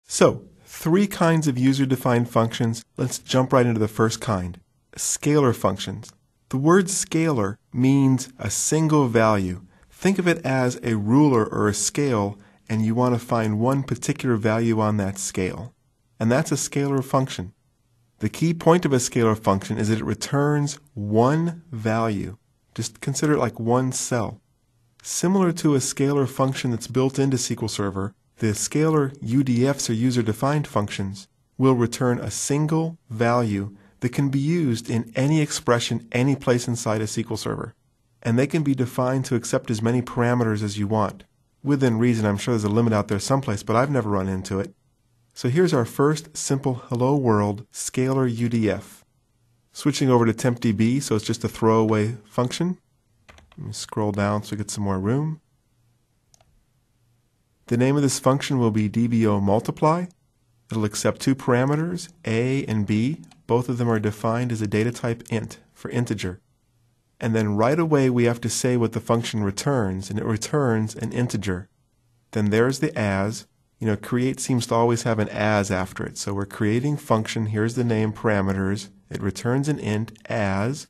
So, three kinds of user-defined functions. Let's jump right into the first kind, scalar functions. The word scalar means a single value. Think of it as a ruler or a scale, and you want to find one particular value on that scale. And that's a scalar function. The key point of a scalar function is that it returns one value. Just consider it like one cell. Similar to a scalar function that's built into SQL Server, the scalar UDFs or user-defined functions will return a single value that can be used in any expression any place inside a SQL Server. And they can be defined to accept as many parameters as you want. Within reason, I'm sure there's a limit out there someplace, but I've never run into it. So here's our first simple hello world scalar UDF. Switching over to tempdb, so it's just a throwaway function. Let me scroll down so we get some more room. The name of this function will be dbo multiply. It'll accept two parameters, a and b. Both of them are defined as a data type int for integer. And then right away we have to say what the function returns, and it returns an integer. Then there's the as. Create seems to always have an as after it. So we're creating function, here's the name parameters. It returns an int as.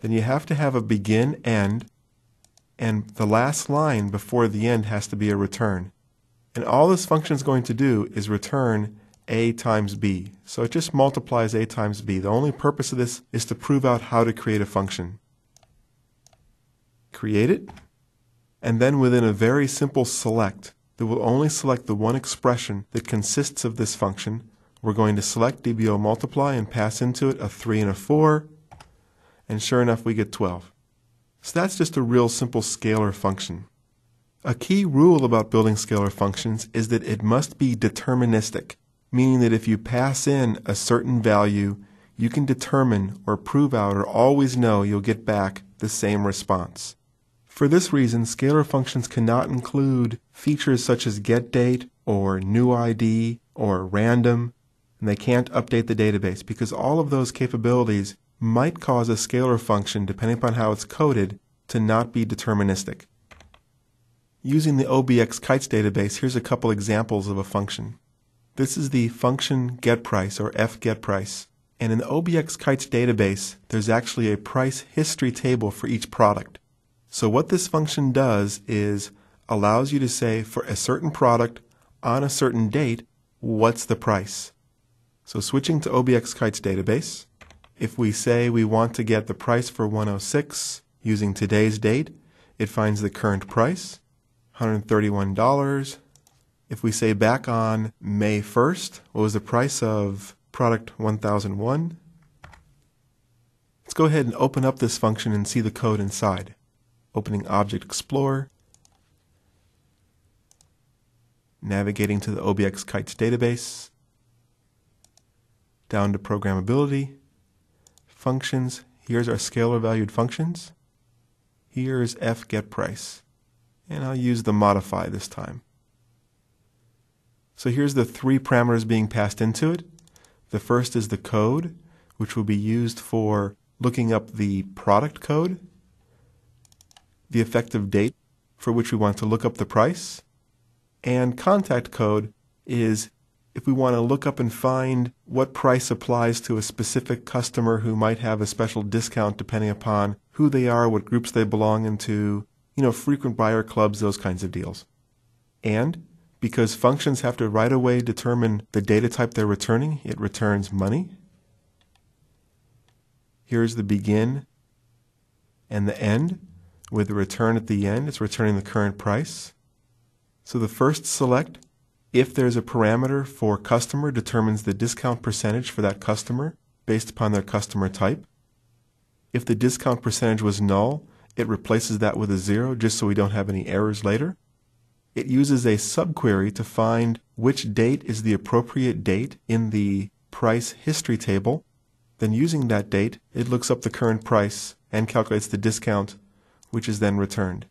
Then you have to have a begin, end, and the last line before the end has to be a return. And all this function is going to do is return a times b. So it just multiplies a times b. The only purpose of this is to prove out how to create a function. Create it, and then within a very simple select, that will only select the one expression that consists of this function. We're going to select dbo multiply and pass into it a 3 and a 4, and sure enough we get 12. So that's just a real simple scalar function. A key rule about building scalar functions is that it must be deterministic, meaning that if you pass in a certain value, you can determine or prove out or always know you'll get back the same response. For this reason, scalar functions cannot include features such as getDate or newID or random, and they can't update the database because all of those capabilities might cause a scalar function, depending upon how it's coded, to not be deterministic. Using the OBX kites database, here's a couple examples of a function. This is the function getPrice or fGetPrice. And in the OBX kites database, there's actually a price history table for each product. So what this function does is allows you to say for a certain product on a certain date, what's the price? So switching to OBX kites database, if we say we want to get the price for 106 using today's date, it finds the current price, $131. If we say back on May 1st, what was the price of product 1001? Let's go ahead and open up this function and see the code inside. Opening Object Explorer, navigating to the OBX kites database, down to programmability, functions. Here's our scalar valued functions. Here's fGetPrice. And I'll use the modify this time. So here's the three parameters being passed into it. The first is the code, which will be used for looking up the product code. The effective date, for which we want to look up the price. And contact code is if we want to look up and find what price applies to a specific customer who might have a special discount depending upon who they are, what groups they belong into, frequent buyer clubs, those kinds of deals. And because functions have to right away determine the data type they're returning, it returns money. Here's the begin and the end. With the return at the end, it's returning the current price. So the first select, if there's a parameter for customer, determines the discount percentage for that customer based upon their customer type. If the discount percentage was null, it replaces that with a 0 just so we don't have any errors later. It uses a subquery to find which date is the appropriate date in the price history table. Then using that date, it looks up the current price and calculates the discount, which is then returned.